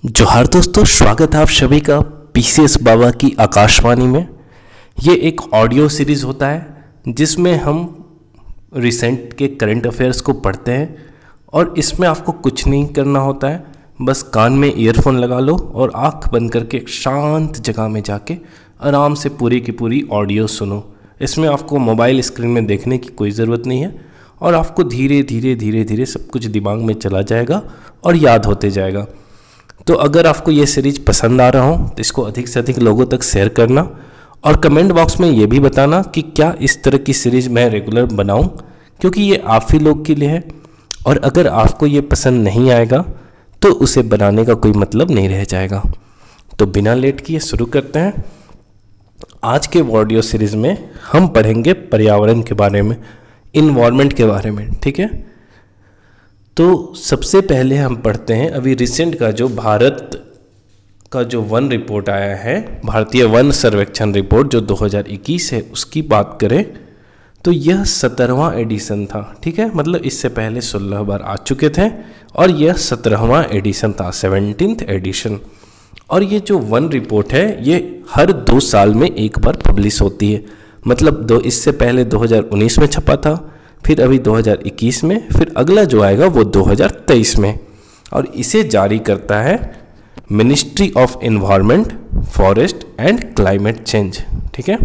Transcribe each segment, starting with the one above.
जोहार दोस्तों, स्वागत है आप सभी का पीसीएस बाबा की आकाशवाणी में। ये एक ऑडियो सीरीज़ होता है जिसमें हम रिसेंट के करंट अफेयर्स को पढ़ते हैं और इसमें आपको कुछ नहीं करना होता है, बस कान में ईयरफोन लगा लो और आंख बंद करके एक शांत जगह में जाके आराम से पूरी की पूरी ऑडियो सुनो। इसमें आपको मोबाइल स्क्रीन में देखने की कोई ज़रूरत नहीं है और आपको धीरे धीरे सब कुछ दिमाग में चला जाएगा और याद होते जाएगा। तो अगर आपको ये सीरीज पसंद आ रहा हो तो इसको अधिक से अधिक लोगों तक शेयर करना और कमेंट बॉक्स में ये भी बताना कि क्या इस तरह की सीरीज मैं रेगुलर बनाऊं, क्योंकि ये आप ही लोग के लिए है। और अगर आपको ये पसंद नहीं आएगा तो उसे बनाने का कोई मतलब नहीं रह जाएगा। तो बिना लेट किए शुरू करते हैं। आज के ऑडियो सीरीज में हम पढ़ेंगे पर्यावरण के बारे में, इन्वायरमेंट के बारे में। ठीक है, तो सबसे पहले हम पढ़ते हैं अभी रिसेंट का जो भारत का जो वन रिपोर्ट आया है, भारतीय वन सर्वेक्षण रिपोर्ट जो 2021 है, उसकी बात करें तो यह 17वां एडिशन था। ठीक है, मतलब इससे पहले 16 बार आ चुके थे और यह 17वां एडिशन था, 17th एडिशन। और ये जो वन रिपोर्ट है ये हर 2 साल में एक बार पब्लिश होती है। मतलब इससे पहले 2019 में छपा था, फिर अभी 2021 में, फिर अगला जो आएगा वो 2023 में। और इसे जारी करता है ministry of environment, forest and climate change. ठीक है,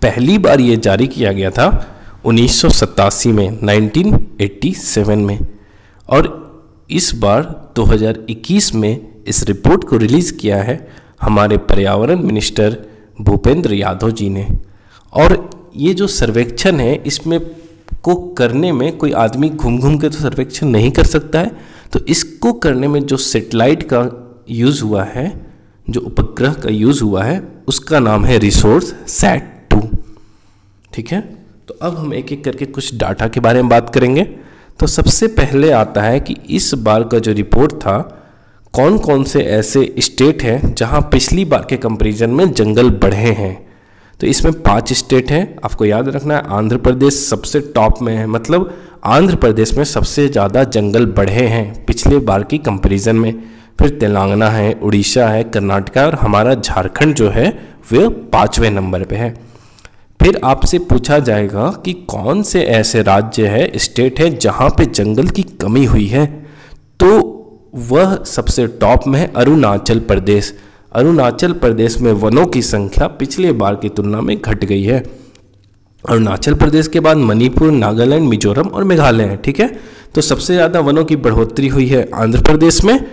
पहली बार ये जारी किया गया था 1987 में, 1987 में। और इस बार 2021 में इस रिपोर्ट को रिलीज़ किया है हमारे पर्यावरण मिनिस्टर भूपेंद्र यादव जी ने। और ये जो सर्वेक्षण है इसमें को करने में कोई आदमी घूम घूम के तो सर्वेक्षण नहीं कर सकता है, तो इसको करने में जो सैटेलाइट का यूज़ हुआ है, जो उपग्रह का यूज़ हुआ है, उसका नाम है रिसोर्स सैट-2। ठीक है, तो अब हम एक एक करके कुछ डाटा के बारे में बात करेंगे। तो सबसे पहले आता है कि इस बार का जो रिपोर्ट था, कौन कौन से ऐसे स्टेट हैं जहां पिछली बार के कंपैरिजन में जंगल बढ़े हैं। तो इसमें 5 स्टेट हैं, आपको याद रखना है। आंध्र प्रदेश सबसे टॉप में है, मतलब आंध्र प्रदेश में सबसे ज़्यादा जंगल बढ़े हैं पिछले बार की कंपैरिजन में। फिर तेलंगाना है, उड़ीसा है, कर्नाटक और हमारा झारखंड जो है वह 5वें नंबर पे है। फिर आपसे पूछा जाएगा कि कौन से ऐसे राज्य है, स्टेट है जहाँ पे जंगल की कमी हुई है, तो वह सबसे टॉप में है अरुणाचल प्रदेश। अरुणाचल प्रदेश में वनों की संख्या पिछले बार की तुलना में घट गई है। अरुणाचल प्रदेश के बाद मणिपुर, नागालैंड, मिजोरम और मेघालय है। ठीक है, तो सबसे ज़्यादा वनों की बढ़ोतरी हुई है आंध्र प्रदेश में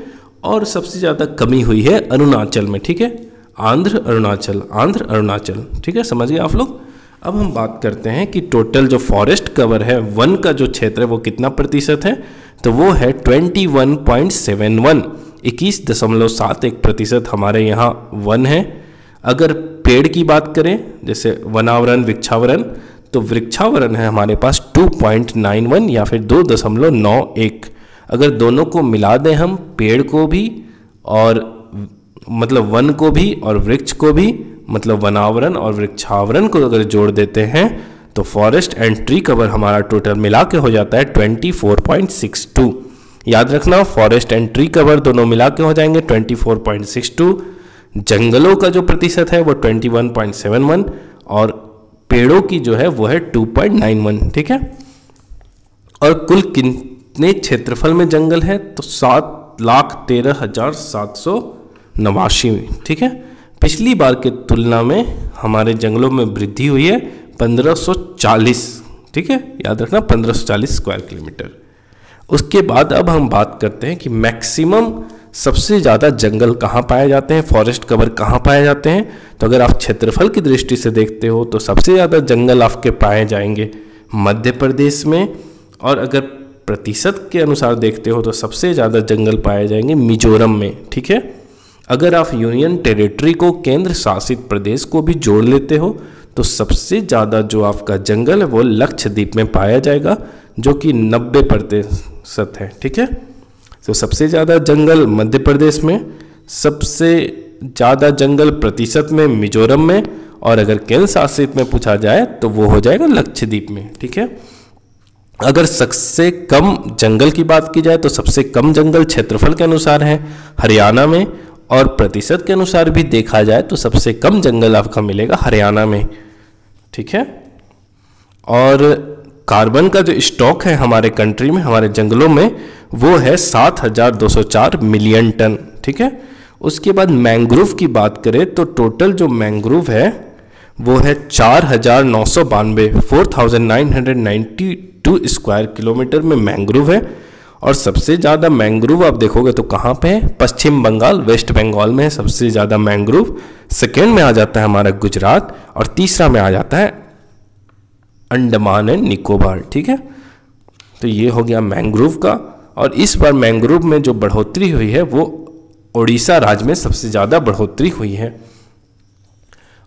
और सबसे ज़्यादा कमी हुई है अरुणाचल में। ठीक है, आंध्र अरुणाचल। ठीक है, समझ गए आप लोग। अब हम बात करते हैं कि टोटल जो फॉरेस्ट कवर है, वन का जो क्षेत्र है वो कितना प्रतिशत है, तो वो है 21.71, 21.71% हमारे यहाँ वन है। अगर पेड़ की बात करें, जैसे वनावरण, वृक्षावरण, तो वृक्षावरण है हमारे पास 2.91 या फिर 2.91। अगर दोनों को मिला दें हम, पेड़ को भी और मतलब वन को भी और वृक्ष को भी, मतलब वनावरण और वृक्षावरण को अगर जोड़ देते हैं तो फॉरेस्ट एंड ट्री कवर हमारा टोटल मिला के हो जाता है 24.62। याद रखना, फॉरेस्ट एंड ट्री कवर दोनों मिला के हो जाएंगे 24.62। जंगलों का जो प्रतिशत है वो 21.71 और पेड़ों की जो है वो है 2.91। ठीक है, और कुल कितने क्षेत्रफल में जंगल है, तो 7,13,789। ठीक है, पिछली बार के तुलना में हमारे जंगलों में वृद्धि हुई है 1540। ठीक है, याद रखना 1540 स्क्वायर किलोमीटर। उसके बाद अब हम बात करते हैं कि मैक्सिमम सबसे ज़्यादा जंगल कहाँ पाए जाते हैं, फॉरेस्ट कवर कहाँ पाए जाते हैं। तो अगर आप क्षेत्रफल की दृष्टि से देखते हो तो सबसे ज़्यादा जंगल आपके पाए जाएंगे मध्य प्रदेश में, और अगर प्रतिशत के अनुसार देखते हो तो सबसे ज़्यादा जंगल पाए जाएंगे मिजोरम में। ठीक है, अगर आप यूनियन टेरिटरी को, केंद्र शासित प्रदेश को भी जोड़ लेते हो तो सबसे ज़्यादा जो आपका जंगल है वो लक्षद्वीप में पाया जाएगा, जो कि 90% है। ठीक है, तो सबसे ज़्यादा जंगल मध्य प्रदेश में, सबसे ज़्यादा जंगल प्रतिशत में मिजोरम में, और अगर केंद्र शासित में पूछा जाए तो वो हो जाएगा लक्षद्वीप में। ठीक है, अगर सबसे कम जंगल की बात की जाए तो सबसे कम जंगल क्षेत्रफल के अनुसार है हरियाणा में, और प्रतिशत के अनुसार भी देखा जाए तो सबसे कम जंगल आपका मिलेगा हरियाणा में। ठीक है, और कार्बन का जो स्टॉक है हमारे कंट्री में, हमारे जंगलों में, वो है 7204 मिलियन टन। ठीक है, उसके बाद मैंग्रोव की बात करें तो टोटल जो मैंग्रोव है वो है 4992 4992 स्क्वायर किलोमीटर में मैंग्रोव है। और सबसे ज़्यादा मैंग्रोव आप देखोगे तो कहाँ पे है? पश्चिम बंगाल, वेस्ट बंगाल में है सबसे ज़्यादा मैंग्रोव। सेकेंड में आ जाता है हमारा गुजरात, और तीसरा में आ जाता है अंडमान एंड निकोबार। ठीक है, तो ये हो गया मैंग्रोव का। और इस बार मैंग्रोव में जो बढ़ोतरी हुई है वो उड़ीसा राज्य में सबसे ज़्यादा बढ़ोतरी हुई है।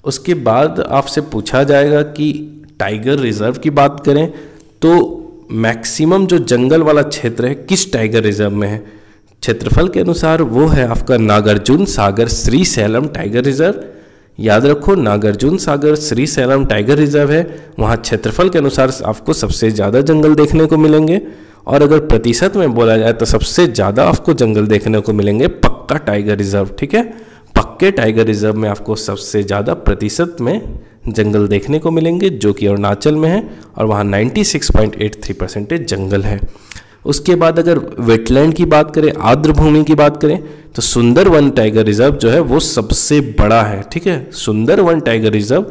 उसके बाद आपसे पूछा जाएगा कि टाइगर रिजर्व की बात करें तो मैक्सिमम जो जंगल वाला क्षेत्र है किस टाइगर रिजर्व में है? क्षेत्रफल के अनुसार वो है आपका Nagarjuna Sagar Shri slam tiger reserve. याद रखो, Nagarjuna Sagar Shri slam tiger reserve है, वहाँ क्षेत्रफल के अनुसार आपको सबसे ज़्यादा जंगल देखने को मिलेंगे। और अगर प्रतिशत में बोला जाए तो सबसे ज़्यादा आपको जंगल देखने को मिलेंगे पक्का टाइगर रिजर्व। ठीक है, पक्के टाइगर रिजर्व में आपको सबसे ज़्यादा प्रतिशत में जंगल देखने को मिलेंगे, जो कि अरुणाचल में है, और वहाँ 96.83% जंगल है। उसके बाद अगर वेटलैंड की बात करें, आर्द्र भूमि की बात करें, तो सुंदरवन टाइगर रिजर्व जो है वो सबसे बड़ा है। ठीक है, सुंदरवन टाइगर रिजर्व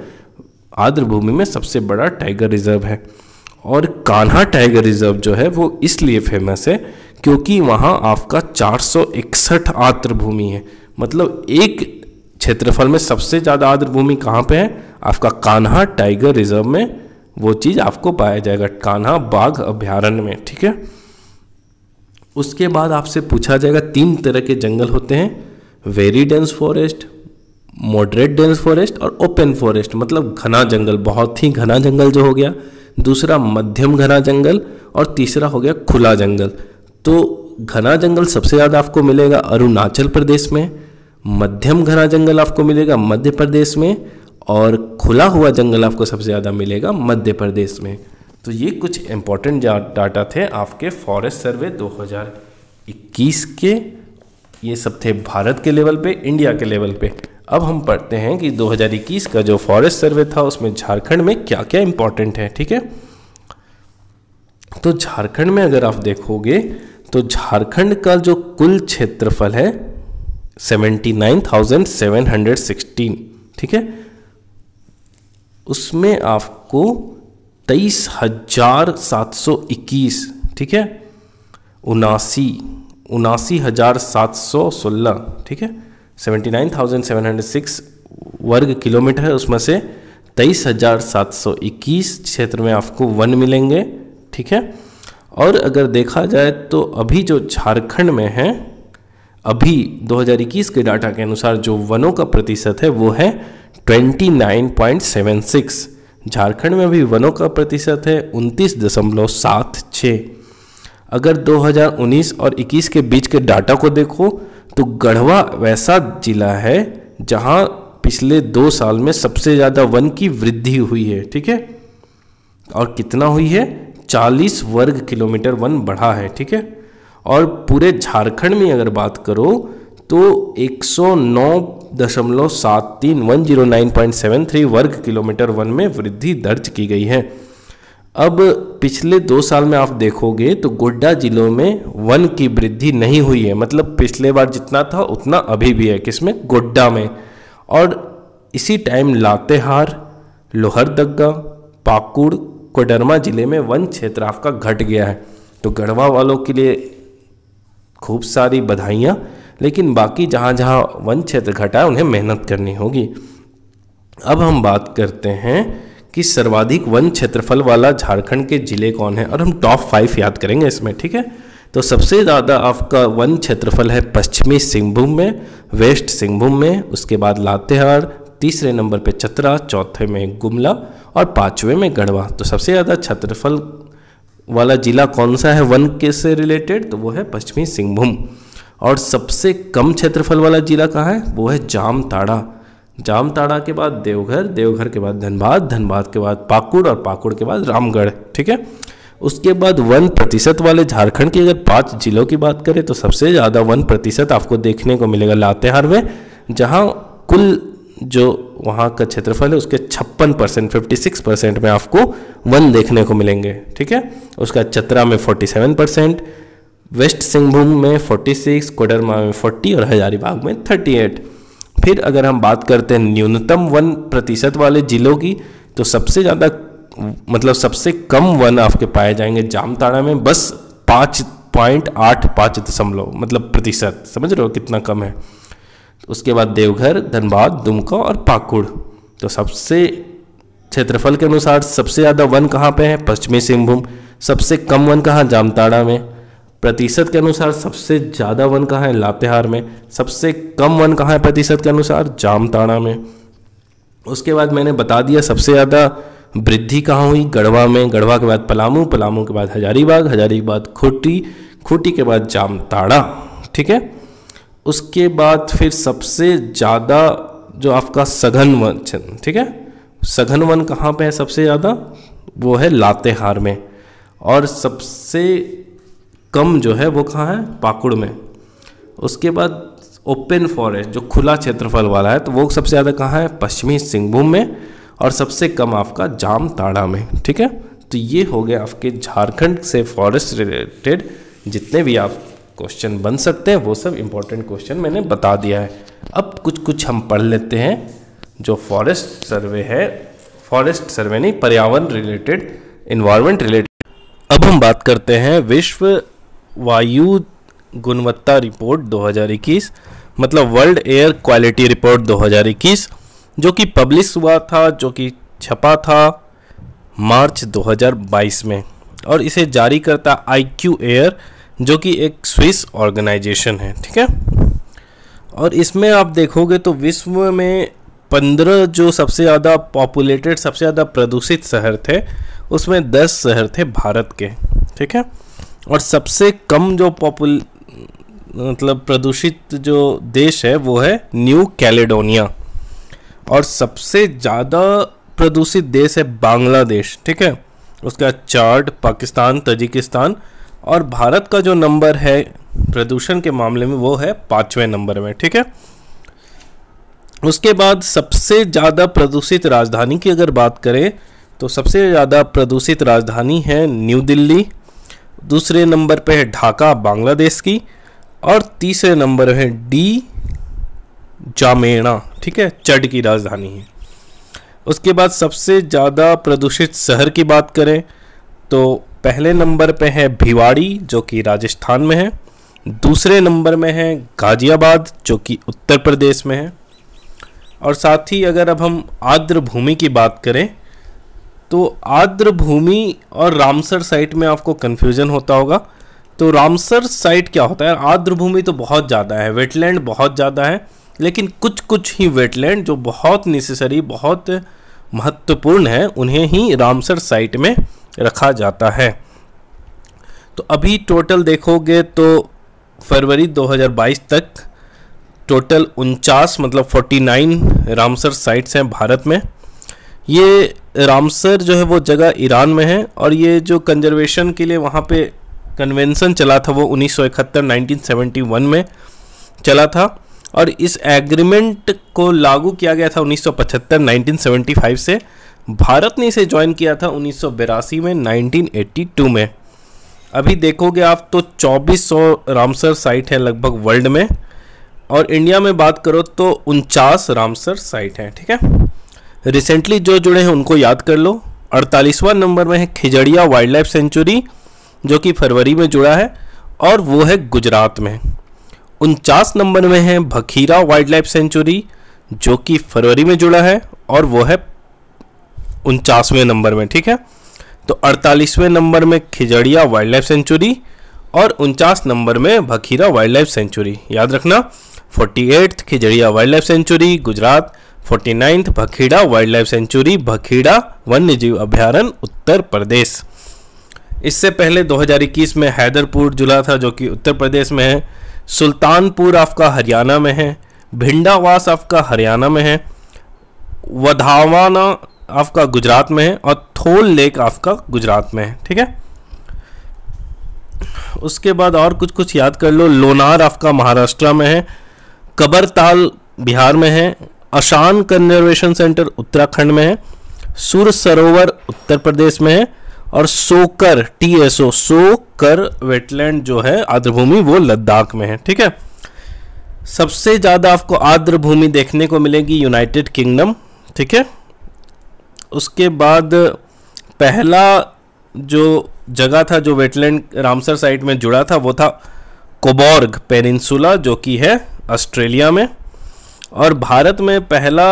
आर्द्र भूमि में सबसे बड़ा टाइगर रिजर्व है। और कान्हा टाइगर रिजर्व जो है वो इसलिए फेमस है क्योंकि वहाँ आपका 461 आर्द्र भूमि है। मतलब एक क्षेत्रफल में सबसे ज़्यादा आर्द्र भूमि कहाँ पे है? आपका कान्हा टाइगर रिजर्व में वो चीज़ आपको पाया जाएगा, कान्हा बाघ अभयारण्य में। ठीक है, उसके बाद आपसे पूछा जाएगा 3 तरह के जंगल होते हैं, very dense forest, moderate dense forest और ओपन फॉरेस्ट, मतलब घना जंगल, बहुत ही घना जंगल जो हो गया, दूसरा मध्यम घना जंगल, और तीसरा हो गया खुला जंगल। तो घना जंगल सबसे ज़्यादा आपको मिलेगा अरुणाचल प्रदेश में, मध्यम घना जंगल आपको मिलेगा मध्य प्रदेश में, और खुला हुआ जंगल आपको सबसे ज़्यादा मिलेगा मध्य प्रदेश में। तो ये कुछ इंपॉर्टेंट डाटा थे आपके फॉरेस्ट सर्वे 2021 के। ये सब थे भारत के लेवल पे, इंडिया के लेवल पे। अब हम पढ़ते हैं कि 2021 का जो फॉरेस्ट सर्वे था उसमें झारखंड में क्या क्या इंपॉर्टेंट है। ठीक है, तो झारखंड में अगर आप देखोगे तो झारखंड का जो कुल क्षेत्रफल है 79,716। ठीक है, उसमें आपको 23,721, ठीक है, 79,716, ठीक है, 79,706 वर्ग किलोमीटर है, उसमें से 23,721 क्षेत्र में आपको वन मिलेंगे। ठीक है, और अगर देखा जाए तो अभी जो झारखंड में है, अभी 2021 के डाटा के अनुसार जो वनों का प्रतिशत है वो है 29.76। झारखंड में अभी वनों का प्रतिशत है 29.76। अगर 2019 और 21 के बीच के डाटा को देखो तो गढ़वा वैसा जिला है जहां पिछले 2 साल में सबसे ज़्यादा वन की वृद्धि हुई है। ठीक है, और कितना हुई है? 40 वर्ग किलोमीटर वन बढ़ा है। ठीक है, और पूरे झारखंड में अगर बात करो तो 109.73 109.73 वर्ग किलोमीटर वन में वृद्धि दर्ज की गई है। अब पिछले 2 साल में आप देखोगे तो गोड्डा जिलों में वन की वृद्धि नहीं हुई है, मतलब पिछले बार जितना था उतना अभी भी है, किसमें? गोड्डा में। और इसी टाइम लातेहार, लोहरदगा, पाकुड़, कोडरमा जिले में वन क्षेत्र आपका घट गया है। तो गढ़वा वालों के लिए खूब सारी बधाइयाँ, लेकिन बाकी जहाँ जहाँ वन क्षेत्र घटा है उन्हें मेहनत करनी होगी। अब हम बात करते हैं कि सर्वाधिक वन क्षेत्रफल वाला झारखंड के जिले कौन है, और हम टॉप 5 याद करेंगे इसमें। ठीक है, तो सबसे ज़्यादा आपका वन क्षेत्रफल है पश्चिमी सिंहभूम में, वेस्ट सिंहभूम में, उसके बाद लातेहार, तीसरे नंबर पे चतरा, चौथे में गुमला और 5वें में गढ़वा। तो सबसे ज़्यादा क्षेत्रफल वाला जिला कौन सा है वन के से रिलेटेड? तो वो है पश्चिमी सिंहभूम। और सबसे कम क्षेत्रफल वाला जिला कहाँ है? वो है जामताड़ा। जामताड़ा के बाद देवघर, देवघर के बाद धनबाद, धनबाद के बाद पाकुड़ और पाकुड़ के बाद रामगढ़। ठीक है, उसके बाद 1% वाले झारखंड की अगर 5 जिलों की बात करें तो सबसे ज़्यादा 1% आपको देखने को मिलेगा लातेहार में, जहाँ कुल जो वहाँ का क्षेत्रफल है उसके 56%, 56% में आपको वन देखने को मिलेंगे। ठीक है, उसका चतरा में 47%, वेस्ट सिंहभूम में 46, कोडरमा में 40 और हजारीबाग में 38। फिर अगर हम बात करते हैं न्यूनतम 1% वाले जिलों की, तो सबसे ज़्यादा मतलब सबसे कम वन आपके पाए जाएंगे जामताड़ा में, बस 5.85 मतलब प्रतिशत, समझ रहे हो कितना कम है। उसके बाद देवघर, धनबाद, दुमका और पाकुड़। तो सबसे क्षेत्रफल के अनुसार सबसे ज़्यादा वन कहाँ पे है? पश्चिमी सिंहभूम। सबसे कम वन कहाँ? जामताड़ा में। प्रतिशत के अनुसार सबसे ज़्यादा वन कहाँ है? लातेहार में। सबसे कम वन कहाँ है प्रतिशत के अनुसार? जामताड़ा में। उसके बाद मैंने बता दिया सबसे ज़्यादा वृद्धि कहाँ हुई? गढ़वा में। गढ़वा के बाद पलामू, पलामू के बाद हजारीबाग, हजारीबाग बाद खूंटी, खूंटी के बाद जामताड़ा। ठीक है, उसके बाद फिर सबसे ज़्यादा जो आपका सघन वन, ठीक है, सघन वन कहाँ पे है सबसे ज़्यादा? वो है लातेहार में। और सबसे कम जो है वो कहाँ है? पाकुड़ में। उसके बाद ओपन फॉरेस्ट जो खुला क्षेत्रफल वाला है, तो वो सबसे ज़्यादा कहाँ है? पश्चिमी सिंहभूम में। और सबसे कम आपका जामताड़ा में। ठीक है, तो ये हो गया आपके झारखंड से फॉरेस्ट रिलेटेड जितने भी आप क्वेश्चन बन सकते हैं, वो सब इंपॉर्टेंट क्वेश्चन मैंने बता दिया है। अब कुछ हम पढ़ लेते हैं जो फॉरेस्ट सर्वे है, फॉरेस्ट सर्वे नहीं, पर्यावरण रिलेटेड, इन्वायरमेंट रिलेटेड। अब हम बात करते हैं विश्व वायु गुणवत्ता रिपोर्ट 2021, मतलब वर्ल्ड एयर क्वालिटी रिपोर्ट 2021, जो कि पब्लिश हुआ था, जो कि छपा था मार्च 2022 में। और इसे जारी करता IQ एयर, जो कि एक स्विस ऑर्गेनाइजेशन है। ठीक है, और इसमें आप देखोगे तो विश्व में 15 जो सबसे ज़्यादा पॉपुलेटेड, सबसे ज़्यादा प्रदूषित शहर थे, उसमें 10 शहर थे भारत के। ठीक है, और सबसे कम जो मतलब प्रदूषित जो देश है वो है न्यू कैलेडोनिया। और सबसे ज़्यादा प्रदूषित देश है बांग्लादेश। ठीक है, उसका चार्ट पाकिस्तान, तजिकिस्तान, और भारत का जो नंबर है प्रदूषण के मामले में वो है 5वें नंबर में। ठीक है, उसके बाद सबसे ज़्यादा प्रदूषित राजधानी की अगर बात करें तो सबसे ज़्यादा प्रदूषित राजधानी है न्यू दिल्ली, दूसरे नंबर पे है ढाका बांग्लादेश की, और तीसरे नंबर है डी जामेना। ठीक है, चड की राजधानी है। उसके बाद सबसे ज़्यादा प्रदूषित शहर की बात करें तो पहले नंबर पे है भिवाड़ी, जो कि राजस्थान में है। दूसरे नंबर में है गाजियाबाद, जो कि उत्तर प्रदेश में है। और साथ ही अगर अब हम आर्द्र भूमि की बात करें तो आर्द्र भूमि और रामसर साइट में आपको कन्फ्यूजन होता होगा। तो रामसर साइट क्या होता है? आर्द्र भूमि तो बहुत ज़्यादा है, वेटलैंड बहुत ज़्यादा है, लेकिन कुछ ही वेटलैंड जो बहुत नेसेसरी, बहुत महत्वपूर्ण है, उन्हें ही रामसर साइट में रखा जाता है। तो अभी टोटल देखोगे तो फरवरी 2022 तक टोटल 49 मतलब 49 रामसर साइट्स हैं भारत में। ये रामसर जो है वो जगह ईरान में है, और ये जो कंजर्वेशन के लिए वहाँ पे कन्वेंशन चला था वो 1971 में चला था, और इस एग्रीमेंट को लागू किया गया था 1975 से। भारत ने इसे ज्वाइन किया था 1982 में, 1982 में। अभी देखोगे आप तो 2400 रामसर साइट है लगभग वर्ल्ड में, और इंडिया में बात करो तो 49 रामसर साइट है। ठीक है, रिसेंटली जो जुड़े हैं उनको याद कर लो। 48वां नंबर में है खिजड़िया वाइल्ड लाइफ सेंचुरी, जो कि फरवरी में जुड़ा है, और वो है गुजरात में। 49 नंबर में है भखीरा वाइल्ड लाइफ सेंचुरी, जो कि फरवरी में जुड़ा है, और वो है 49वें नंबर में। ठीक है, तो 48वें नंबर में खिजड़िया वाइल्ड लाइफ सेंचुरी और 49 नंबर में भखीरा वाइल्ड लाइफ सेंचुरी। याद रखना, 48th Khijadiya wild life sanctuary Gujarat, 49th Bhakhira wild life sanctuary Bhakhira वन्यजीव अभ्यारण्य उत्तर प्रदेश। इससे पहले 2021 में हैदरपुर जुड़ा था, जो कि उत्तर प्रदेश में है। सुल्तानपुर आपका हरियाणा में है, भिंडावास आपका हरियाणा में है, वधावाना आपका गुजरात में है, और थोल लेक आपका गुजरात में है। ठीक है, उसके बाद और कुछ कुछ याद कर लो। लोनार आपका महाराष्ट्र में है, कबरताल बिहार में है, अशान कंजर्वेशन सेंटर उत्तराखंड में है, सुर सरोवर उत्तर प्रदेश में है, और सोकर TSO सोकर वेटलैंड जो है आर्द्रभूमि वो लद्दाख में है। ठीक है, सबसे ज़्यादा आपको आर्द्रभूमि देखने को मिलेगी यूनाइटेड किंगडम। ठीक है, उसके बाद पहला जो जगह था जो वेटलैंड रामसर साइट में जुड़ा था वो था कोबॉर्ग पेनिनसुला जो कि है ऑस्ट्रेलिया में। और भारत में पहला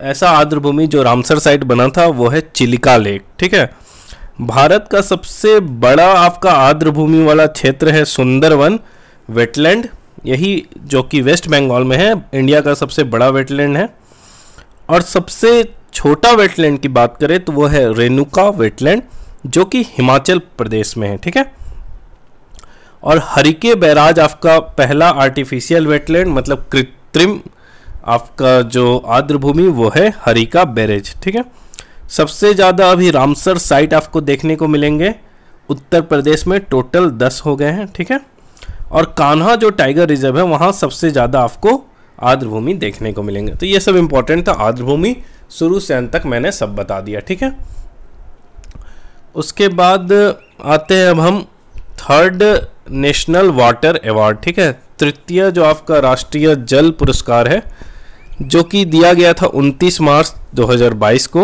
ऐसा आर्द्रभूमि जो रामसर साइट बना था वो है चिलिका लेक। ठीक है, भारत का सबसे बड़ा आपका आर्द्रभूमि वाला क्षेत्र है सुंदरवन वेटलैंड, यही जो कि वेस्ट बंगाल में है, इंडिया का सबसे बड़ा वेटलैंड है। और सबसे छोटा वेटलैंड की बात करें तो वो है रेणुका वेटलैंड जो कि हिमाचल प्रदेश में है। ठीक है, और हरिके बैराज आपका पहला आर्टिफिशियल वेटलैंड मतलब कृत्रिम आपका जो आर्द्रभूमि वो है हरिका बैरेज। ठीक है, सबसे ज़्यादा अभी रामसर साइट आपको देखने को मिलेंगे उत्तर प्रदेश में, टोटल 10 हो गए हैं। ठीक है, और कान्हा जो टाइगर रिजर्व है वहाँ सबसे ज़्यादा आपको आर्द्रभूमि देखने को मिलेंगे। तो ये सब इंपॉर्टेंट था, आर्द्रभूमि शुरू से अंत तक मैंने सब बता दिया। ठीक है, उसके बाद आते हैं अब हम थर्ड नेशनल वाटर अवार्ड। ठीक है, तृतीय जो आपका राष्ट्रीय जल पुरस्कार है जो कि दिया गया था 29 मार्च 2022 को,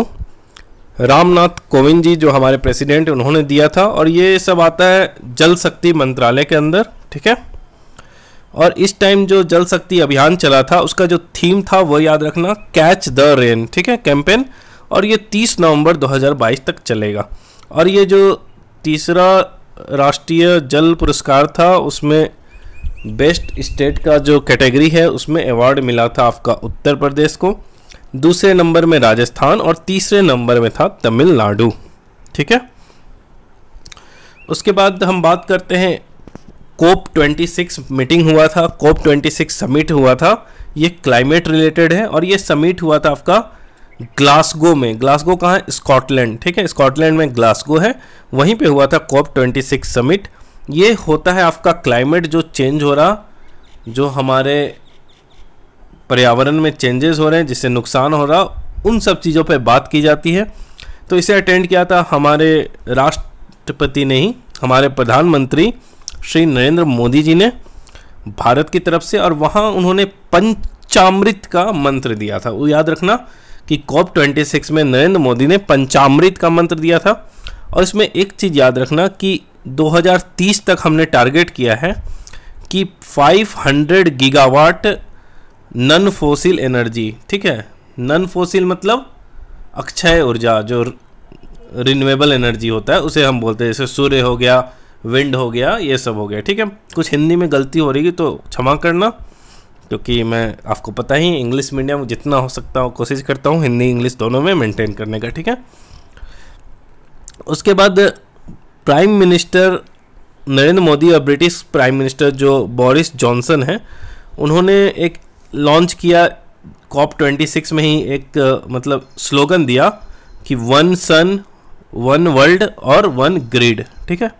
रामनाथ कोविंद जी जो हमारे प्रेसिडेंट उन्होंने दिया था। और ये सब आता है जल शक्ति मंत्रालय के अंदर। ठीक है, और इस टाइम जो जल शक्ति अभियान चला था उसका जो थीम था वो याद रखना, कैच द रेन। ठीक है, कैंपेन, और ये 30 नवंबर 2022 तक चलेगा। और ये जो तीसरा राष्ट्रीय जल पुरस्कार था उसमें बेस्ट स्टेट का जो कैटेगरी है उसमें अवार्ड मिला था आपका उत्तर प्रदेश को, दूसरे नंबर में राजस्थान और तीसरे नंबर में था तमिलनाडु। ठीक है, उसके बाद हम बात करते हैं COP26 मीटिंग हुआ था, COP26 समिट हुआ था, ये क्लाइमेट रिलेटेड है। और ये समिट हुआ था आपका ग्लासगो में। ग्लासगो कहाँ है? स्कॉटलैंड। ठीक है, स्कॉटलैंड में ग्लासगो है, वहीं पे हुआ था COP26 समिट। ये होता है आपका क्लाइमेट जो चेंज हो रहा, जो हमारे पर्यावरण में चेंजेस हो रहे हैं जिससे नुकसान हो रहा, उन सब चीज़ों पे बात की जाती है। तो इसे अटेंड किया था हमारे राष्ट्रपति ने ही, हमारे प्रधानमंत्री श्री नरेंद्र मोदी जी ने भारत की तरफ से, और वहाँ उन्होंने पंचामृत का मंत्र दिया था। वो याद रखना कि COP26 में नरेंद्र मोदी ने पंचामृत का मंत्र दिया था। और इसमें एक चीज़ याद रखना कि 2030 तक हमने टारगेट किया है कि 500 गीगावाट नन फोसिल एनर्जी। ठीक है, नन फोसिल मतलब अक्षय ऊर्जा, जो रिन्यूएबल एनर्जी होता है उसे हम बोलते हैं, जैसे सूर्य हो गया, विंड हो गया, ये सब हो गया। ठीक है, कुछ हिंदी में गलती हो रही तो क्षमा करना, क्योंकि मैं आपको पता ही इंग्लिश मीडियम जितना हो सकता हूँ कोशिश करता हूँ हिंदी इंग्लिश दोनों में मेंटेन करने का। ठीक है, उसके बाद प्राइम मिनिस्टर नरेंद्र मोदी और ब्रिटिश प्राइम मिनिस्टर जो बोरिस जॉनसन हैं उन्होंने एक लॉन्च किया COP26 में ही, एक मतलब स्लोगन दिया कि 1 सन 1 वर्ल्ड और 1 ग्रिड। ठीक है,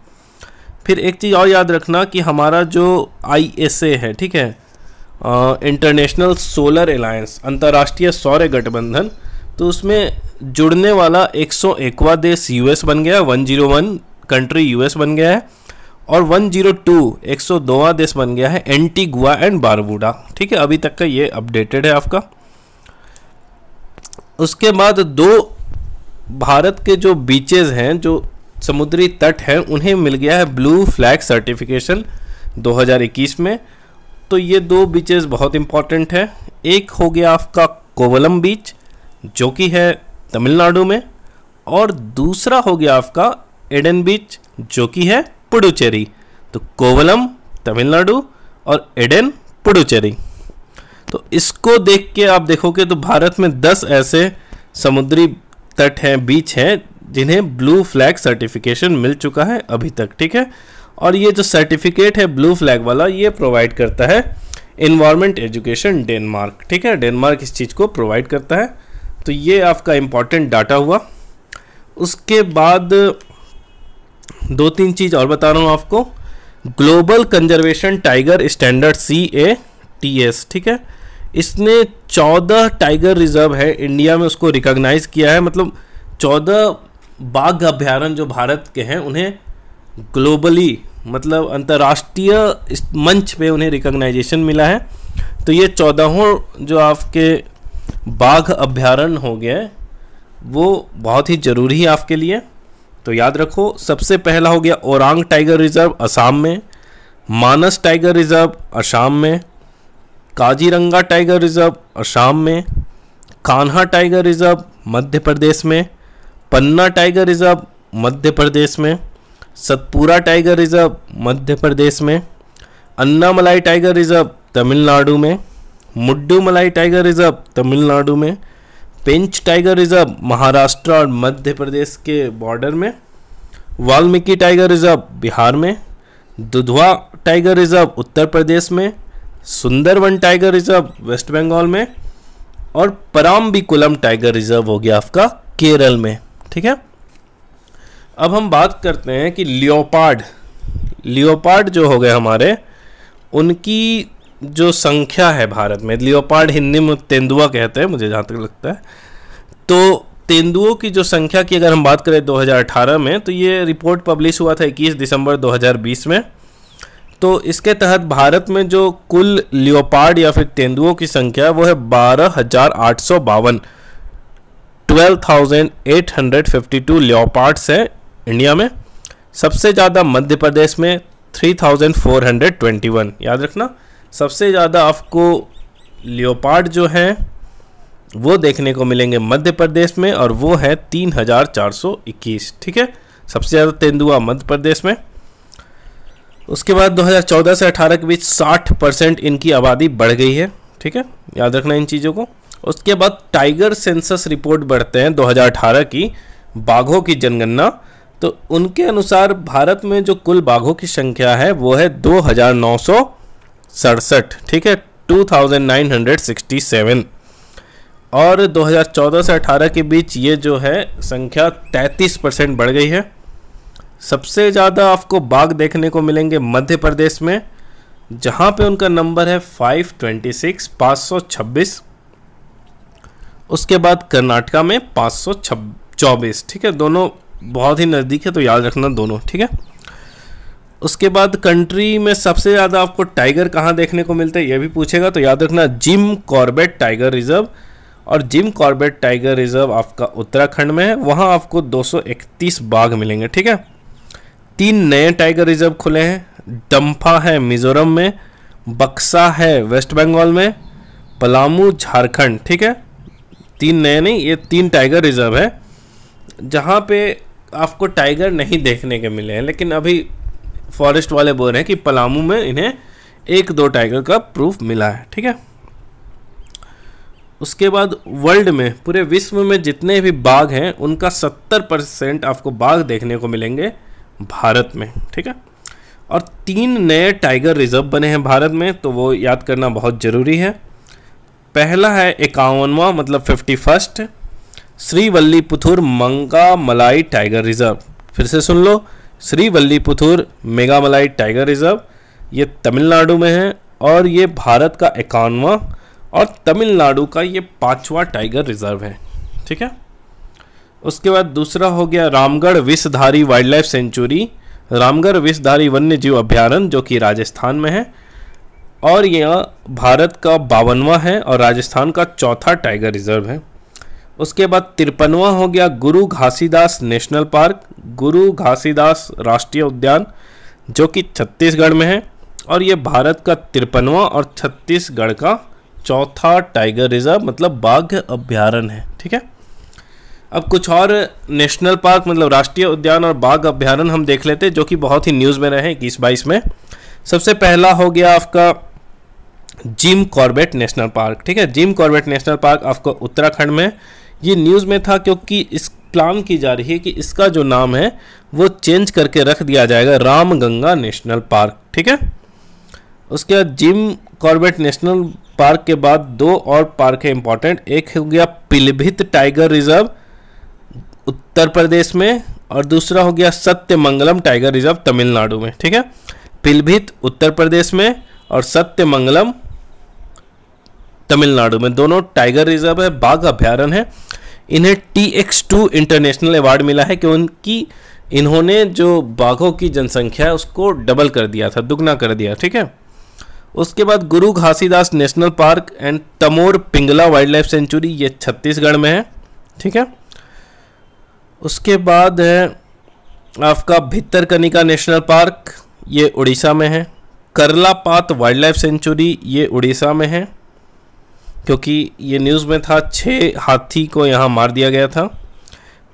फिर एक चीज़ और याद रखना कि हमारा जो ISA है, ठीक है, इंटरनेशनल सोलर अलायंस, अंतर्राष्ट्रीय सौर गठबंधन, तो उसमें जुड़ने वाला 101वां देश US बन गया, 101 कंट्री US बन गया है। और 102 102वां देश बन गया है एंटीगुआ एंड बारबूडा। ठीक है, अभी तक का ये अपडेटेड है आपका। उसके बाद 2 भारत के जो बीचेस हैं, जो समुद्री तट हैं, उन्हें मिल गया है ब्लू फ्लैग सर्टिफिकेशन 2021 में। तो ये 2 बीचेस बहुत इंपॉर्टेंट है। एक हो गया आपका कोवलम बीच जो कि है तमिलनाडु में, और दूसरा हो गया आपका एडन बीच जो कि है पुडुचेरी। तो कोवलम तमिलनाडु और एडन पुडुचेरी। तो इसको देख के आप देखोगे तो भारत में 10 ऐसे समुद्री तट हैं, बीच हैं, जिन्हें ब्लू फ्लैग सर्टिफिकेशन मिल चुका है अभी तक। ठीक है, और ये जो सर्टिफिकेट है ब्लू फ्लैग वाला, ये प्रोवाइड करता है इन्वायरमेंट एजुकेशन डेनमार्क। ठीक है, डेनमार्क इस चीज़ को प्रोवाइड करता है। तो ये आपका इम्पॉर्टेंट डाटा हुआ। उसके बाद 2-3 चीज़ और बता रहा हूँ आपको global conservation tiger standard CATS, ठीक है। इसने 14 टाइगर रिजर्व है इंडिया में, उसको रिकॉग्नाइज किया है। मतलब 14 बाघ अभ्यारण्य जो भारत के हैं उन्हें ग्लोबली, मतलब अंतर्राष्ट्रीय मंच पे उन्हें रिकॉग्नाइजेशन मिला है। तो ये 14 जो आपके बाघ अभ्यारण्य हो गए वो बहुत ही ज़रूरी है आपके लिए, तो याद रखो। सबसे पहला हो गया ओरांग टाइगर रिजर्व असम में, मानस टाइगर रिजर्व असम में, काजीरंगा टाइगर रिजर्व असम में, कान्हा टाइगर रिजर्व मध्य प्रदेश में, पन्ना टाइगर रिजर्व मध्य प्रदेश में, सतपुरा टाइगर रिजर्व मध्य प्रदेश में, अन्नामलाई टाइगर रिजर्व तमिलनाडु में, मुड्डूमलाई टाइगर रिजर्व तमिलनाडु में, पेंच टाइगर रिजर्व महाराष्ट्र और मध्य प्रदेश के बॉर्डर में, वाल्मीकि टाइगर रिजर्व बिहार में, दुधवा टाइगर रिजर्व उत्तर प्रदेश में, Sundarban tiger reserve west Bengal में, और पराम्बिकुलम टाइगर रिजर्व हो गया आपका केरल में, ठीक है। अब हम बात करते हैं कि लियोपार्ड जो हो गए हमारे, उनकी जो संख्या है भारत में, लियोपार्ड हिंदी में तेंदुआ कहते हैं मुझे जहाँ तक लगता है। तो तेंदुओं की जो संख्या की अगर हम बात करें 2018 में, तो ये रिपोर्ट पब्लिश हुआ था 21 दिसंबर 2020 में। तो इसके तहत भारत में जो कुल लियोपार्ड या फिर तेंदुओं की संख्या वो है 12,852, 12,852 लियोपार्ड्स है इंडिया में। सबसे ज़्यादा मध्य प्रदेश में 3,421, याद रखना। सबसे ज़्यादा आपको लियोपार्ड जो हैं वो देखने को मिलेंगे मध्य प्रदेश में, और वो है 3,421, ठीक है। सबसे ज़्यादा तेंदुआ मध्य प्रदेश में। उसके बाद 2014 से 18 के बीच 60% इनकी आबादी बढ़ गई है, ठीक है, याद रखना इन चीज़ों को। उसके बाद टाइगर सेंसस रिपोर्ट बढ़ते हैं 2018 की बाघों की जनगणना। तो उनके अनुसार भारत में जो कुल बाघों की संख्या है वो है 2,967, ठीक है, 2,967। और 2014 से 18 के बीच ये जो है संख्या 33% बढ़ गई है। सबसे ज़्यादा आपको बाघ देखने को मिलेंगे मध्य प्रदेश में, जहाँ पे उनका नंबर है 526। उसके बाद कर्नाटका में 524, ठीक है। दोनों बहुत ही नज़दीक है, तो याद रखना दोनों, ठीक है। उसके बाद कंट्री में सबसे ज़्यादा आपको टाइगर कहाँ देखने को मिलते हैं ये भी पूछेगा, तो याद रखना जिम कॉर्बेट टाइगर रिजर्व। और जिम कॉर्बेट टाइगर रिजर्व आपका उत्तराखंड में है, वहाँ आपको 231 बाघ मिलेंगे, ठीक है। 3 नए टाइगर रिजर्व खुले हैं, डम्फा है मिजोरम में, बक्सा है वेस्ट बंगाल में, पलामू झारखंड, ठीक है। 3 नए नहीं, ये 3 टाइगर रिजर्व है जहाँ पे आपको टाइगर नहीं देखने के मिले हैं, लेकिन अभी फॉरेस्ट वाले बोल रहे हैं कि पलामू में इन्हें 1-2 टाइगर का प्रूफ मिला है, ठीक है। उसके बाद वर्ल्ड में, पूरे विश्व में जितने भी बाघ हैं उनका 70% आपको बाघ देखने को मिलेंगे भारत में, ठीक है। और 3 नए टाइगर रिजर्व बने हैं भारत में, तो वो याद करना बहुत ज़रूरी है। पहला है 51वां, मतलब 51st श्रीवल्लीपुथुर मंगामलाई टाइगर रिजर्व। फिर से सुन लो, श्रीवल्लीपुथुर मेघामलाई टाइगर रिजर्व, ये तमिलनाडु में है, और ये भारत का 51वां और तमिलनाडु का ये 5वां टाइगर रिजर्व है, ठीक है। उसके बाद दूसरा हो गया Ramgarh Vishdhari wild life sanctuary, Ramgarh Vishdhari वन्य जीव अभ्यारण्य, जो कि राजस्थान में है, और यह भारत का 52वां है और राजस्थान का 4था टाइगर रिजर्व है। उसके बाद 53वां हो गया गुरु घासीदास नेशनल पार्क, गुरु घासीदास राष्ट्रीय उद्यान, जो कि छत्तीसगढ़ में है, और ये भारत का 53वां और छत्तीसगढ़ का 4था टाइगर रिजर्व, मतलब बाघ अभ्यारण्य है, ठीक है। अब कुछ और नेशनल पार्क, मतलब राष्ट्रीय उद्यान और बाघ अभ्यारण्य हम देख लेते हैं, जो कि बहुत ही न्यूज़ में रहे 21-22 में। सबसे पहला हो गया आपका जिम कॉर्बेट नेशनल पार्क, ठीक है। जिम कॉर्बेट नेशनल पार्क आपको उत्तराखंड में, ये न्यूज़ में था क्योंकि इस प्लान की जा रही है कि इसका जो नाम है वो चेंज करके रख दिया जाएगा रामगंगा नेशनल पार्क, ठीक है। उसके बाद जिम कॉर्बेट नेशनल पार्क के बाद 2 और पार्क है इंपॉर्टेंट, एक हो गया पिलभित टाइगर रिजर्व उत्तर प्रदेश में, और दूसरा हो गया सत्यमंगलम टाइगर रिजर्व तमिलनाडु में, ठीक है। पिलभित उत्तर प्रदेश में और सत्यमंगलम तमिलनाडु में, दोनों टाइगर रिजर्व है, बाघ अभ्यारण्य है। इन्हें TX2 इंटरनेशनल अवार्ड मिला है कि इन्होंने जो बाघों की जनसंख्या है उसको डबल कर दिया था, दुगना कर दिया। ठीक है। उसके बाद Guru Ghasidas national park and Tamor Pingla wild life sanctuary, ये छत्तीसगढ़ में है। ठीक है। उसके बाद है आपका भितरकनिका नेशनल पार्क, ये उड़ीसा में है। करलापात वाइल्ड लाइफ सेंचुरी, ये उड़ीसा में है, क्योंकि ये न्यूज़ में था 6 हाथी को यहाँ मार दिया गया था।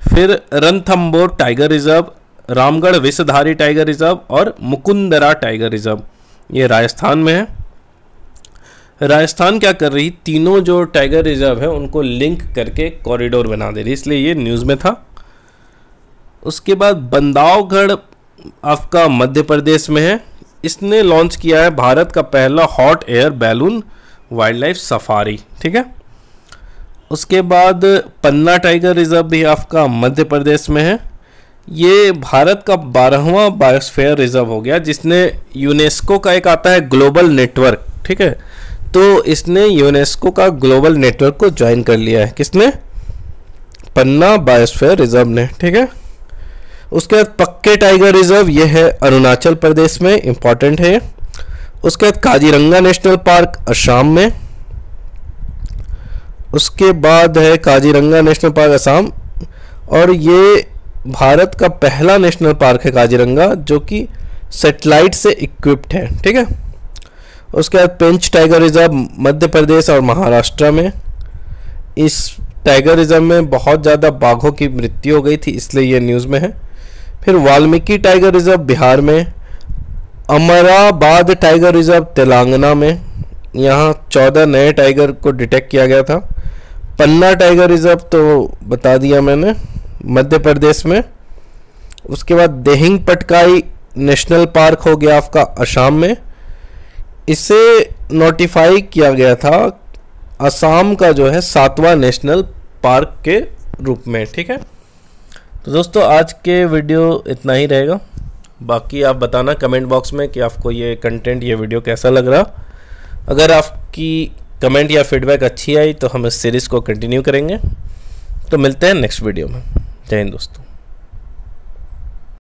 फिर Ranthambore tiger reserve, Ramgarh Vishdhari tiger reserve और मुकुंदरा टाइगर रिजर्व, ये राजस्थान में है। राजस्थान क्या कर रही, तीनों जो टाइगर रिजर्व है उनको लिंक करके कॉरिडोर बना दे रही, इसलिए ये न्यूज़ में था। उसके बाद बंदावगढ़ आपका मध्य प्रदेश में है। इसने लॉन्च किया है भारत का पहला hot air balloon wild life safari. ठीक है। उसके बाद पन्ना टाइगर रिजर्व भी आपका मध्य प्रदेश में है। ये भारत का 12वां बायोस्फीयर रिजर्व हो गया, जिसने यूनेस्को का एक आता है ग्लोबल नेटवर्क। ठीक है। तो इसने यूनेस्को का ग्लोबल नेटवर्क को ज्वाइन कर लिया है, किसने, पन्ना बायोस्फीयर रिजर्व ने। ठीक है। उसके बाद पक्के टाइगर रिजर्व, ये है अरुणाचल प्रदेश में, इंपॉर्टेंट है। उसके बाद काजीरंगा नेशनल पार्क असम में। उसके बाद है काजीरंगा नेशनल पार्क असम, और ये भारत का पहला नेशनल पार्क है काजीरंगा, जो कि सैटेलाइट से इक्विप्ड है। ठीक है। उसके बाद पेंच टाइगर रिजर्व मध्य प्रदेश और महाराष्ट्र में। इस टाइगर रिजर्व में बहुत ज़्यादा बाघों की मृत्यु हो गई थी, इसलिए ये न्यूज़ में है। फिर वाल्मीकि टाइगर रिजर्व बिहार में। अमराबाद टाइगर रिजर्व तेलंगाना में, यहाँ 14 नए टाइगर को डिटेक्ट किया गया था। पन्ना टाइगर रिजर्व तो बता दिया मैंने, मध्य प्रदेश में। उसके बाद देहिंग पटकाई नेशनल पार्क हो गया आपका असम में। इसे नोटिफाई किया गया था असम का जो है 7वां नेशनल पार्क के रूप में। ठीक है। तो दोस्तों आज के वीडियो इतना ही रहेगा। बाकी आप बताना कमेंट बॉक्स में कि आपको ये कंटेंट, ये वीडियो कैसा लग रहा। अगर आपकी कमेंट या फीडबैक अच्छी आई तो हम इस सीरीज़ को कंटिन्यू करेंगे। तो मिलते हैं नेक्स्ट वीडियो में। जय हिंद दोस्तों।